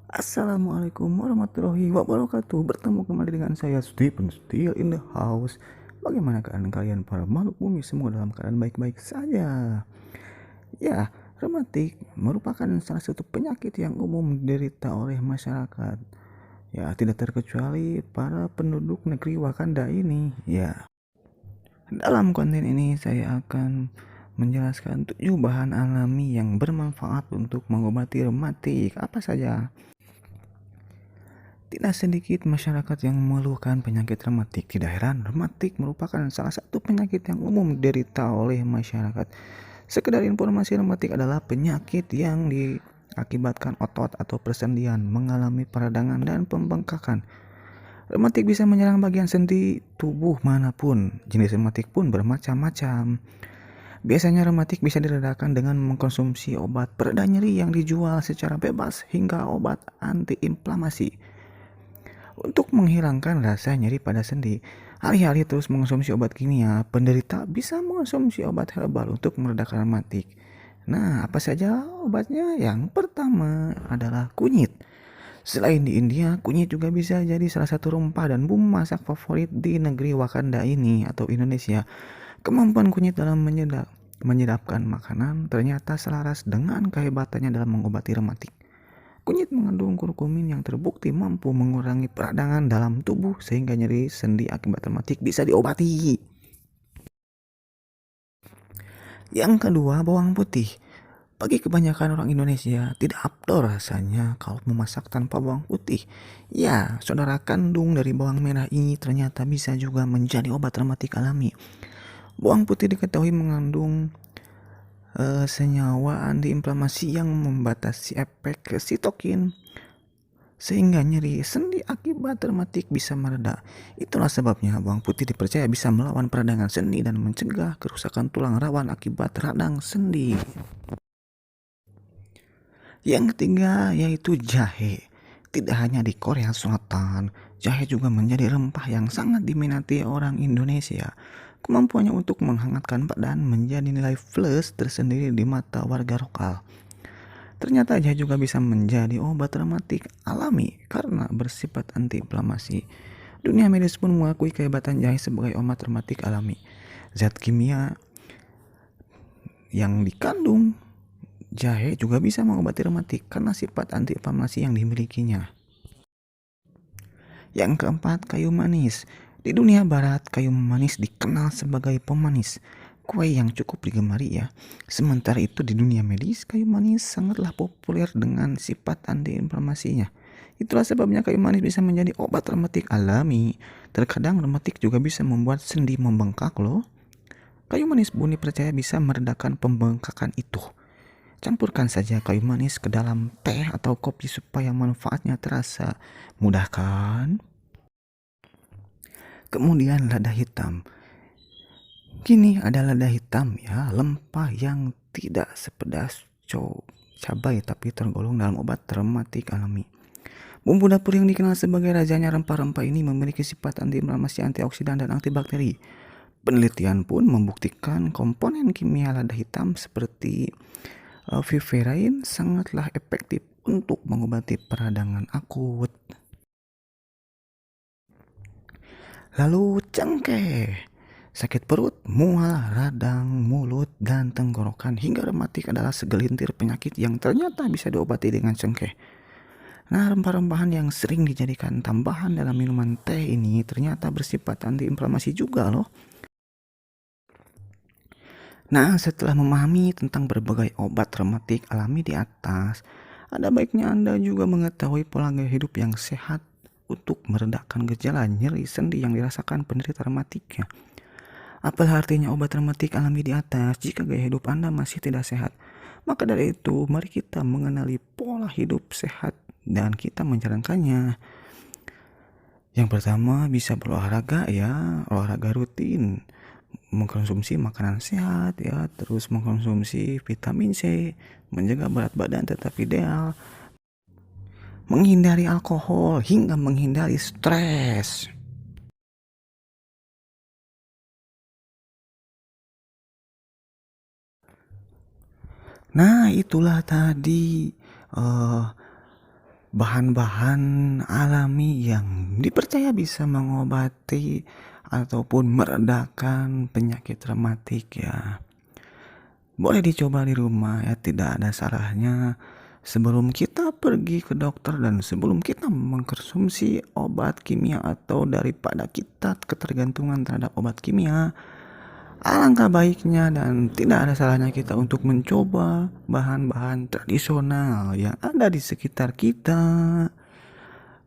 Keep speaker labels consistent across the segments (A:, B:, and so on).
A: Assalamualaikum warahmatullahi wabarakatuh. Bertemu kembali dengan saya Stephen Still in the house. Bagaimana keadaan kalian para makhluk bumi? Semua dalam keadaan baik-baik saja. Ya, rematik merupakan salah satu penyakit yang umum diderita oleh masyarakat. Ya, tidak terkecuali para penduduk negeri Wakanda ini. Ya, dalam konten ini saya akan menjelaskan 7 bahan alami yang bermanfaat untuk mengobati rematik. Apa saja? Tidak sedikit masyarakat yang mengeluhkan penyakit rematik. Tidak heran, rematik merupakan salah satu penyakit yang umum diderita oleh masyarakat. Sekedar informasi, rematik adalah penyakit yang diakibatkan otot atau persendian mengalami peradangan dan pembengkakan. Rematik bisa menyerang bagian sendi tubuh manapun. Jenis rematik pun bermacam-macam. Biasanya rematik bisa diredakan dengan mengkonsumsi obat pereda nyeri yang dijual secara bebas hingga obat antiinflamasi. Untuk menghilangkan rasa nyeri pada sendi, alih-alih terus mengonsumsi obat kimia, penderita bisa mengonsumsi obat herbal untuk meredakan rematik. Nah, apa saja obatnya? Yang pertama adalah kunyit. Selain di India, kunyit juga bisa jadi salah satu rempah dan bumbu masak favorit di negeri Wakanda ini atau Indonesia. Kemampuan kunyit dalam menyedapkan makanan ternyata selaras dengan kehebatannya dalam mengobati rematik. Kunyit mengandung kurkumin yang terbukti mampu mengurangi peradangan dalam tubuh sehingga nyeri sendi akibat rematik bisa diobati. Yang kedua, bawang putih. Bagi kebanyakan orang Indonesia, tidak afdol rasanya kalau memasak tanpa bawang putih. Ya, saudara kandung dari bawang merah ini ternyata bisa juga menjadi obat rematik alami. Bawang putih diketahui mengandung senyawa antiinflamasi yang membatasi efek sitokin, sehingga nyeri sendi akibat rematik bisa mereda. Itulah sebabnya bawang putih dipercaya bisa melawan peradangan sendi dan mencegah kerusakan tulang rawan akibat radang sendi. Yang ketiga yaitu jahe. Tidak hanya di Korea Selatan, jahe juga menjadi rempah yang sangat diminati orang Indonesia. Kemampuannya untuk menghangatkan badan menjadi nilai plus tersendiri di mata warga lokal. Ternyata jahe juga bisa menjadi obat rematik alami karena bersifat antiinflamasi. Dunia medis pun mengakui kehebatan jahe sebagai obat rematik alami. Zat kimia yang dikandung jahe juga bisa mengobati rematik karena sifat antiinflamasi yang dimilikinya. Yang keempat, kayu manis. Di dunia barat, kayu manis dikenal sebagai pemanis, kue yang cukup digemari ya. Sementara itu di dunia medis, kayu manis sangatlah populer dengan sifat antiinflamasinya. Itulah sebabnya kayu manis bisa menjadi obat rematik alami. Terkadang rematik juga bisa membuat sendi membengkak loh. Kayu manis pun dipercaya bisa meredakan pembengkakan itu. Campurkan saja kayu manis ke dalam teh atau kopi supaya manfaatnya terasa. Mudah kan? Kemudian lada hitam. Kini ada lada hitam ya, lempah yang tidak sepedas cabai tapi tergolong dalam obat rematik alami. Bumbu dapur yang dikenal sebagai rajanya rempah-rempah ini memiliki sifat antiinflamasi, antioksidan, dan antibakteri. Penelitian pun membuktikan komponen kimia lada hitam seperti viverain sangatlah efektif untuk mengobati peradangan akut. Lalu cengkeh. Sakit perut, mual, radang, mulut, dan tenggorokan hingga rematik adalah segelintir penyakit yang ternyata bisa diobati dengan cengkeh. Nah, rempah-rempahan yang sering dijadikan tambahan dalam minuman teh ini ternyata bersifat antiinflamasi juga loh. Nah, setelah memahami tentang berbagai obat rematik alami di atas, ada baiknya Anda juga mengetahui pola gaya hidup yang sehat untuk meredakan gejala nyeri sendi yang dirasakan penderita rematiknya. Apa artinya obat rematik alami di atas jika gaya hidup Anda masih tidak sehat? Maka dari itu, mari kita mengenali pola hidup sehat dan kita menjalankannya. Yang pertama bisa berolahraga ya, olahraga rutin, mengkonsumsi makanan sehat ya, terus mengkonsumsi vitamin C, menjaga berat badan tetap ideal, menghindari alkohol hingga menghindari stres. Nah, itulah tadi eh bahan-bahan alami yang dipercaya bisa mengobati ataupun meredakan penyakit rematik ya. Boleh dicoba di rumah ya, tidak ada salahnya sebelum kita pergi ke dokter dan sebelum kita mengkonsumsi obat kimia atau daripada kita ketergantungan terhadap obat kimia. Alangkah baiknya dan tidak ada salahnya kita untuk mencoba bahan-bahan tradisional yang ada di sekitar kita.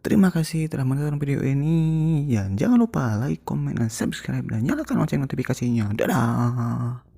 A: Terima kasih telah menonton video ini. Dan jangan lupa like, comment, dan subscribe dan nyalakan lonceng notifikasinya. Dadah.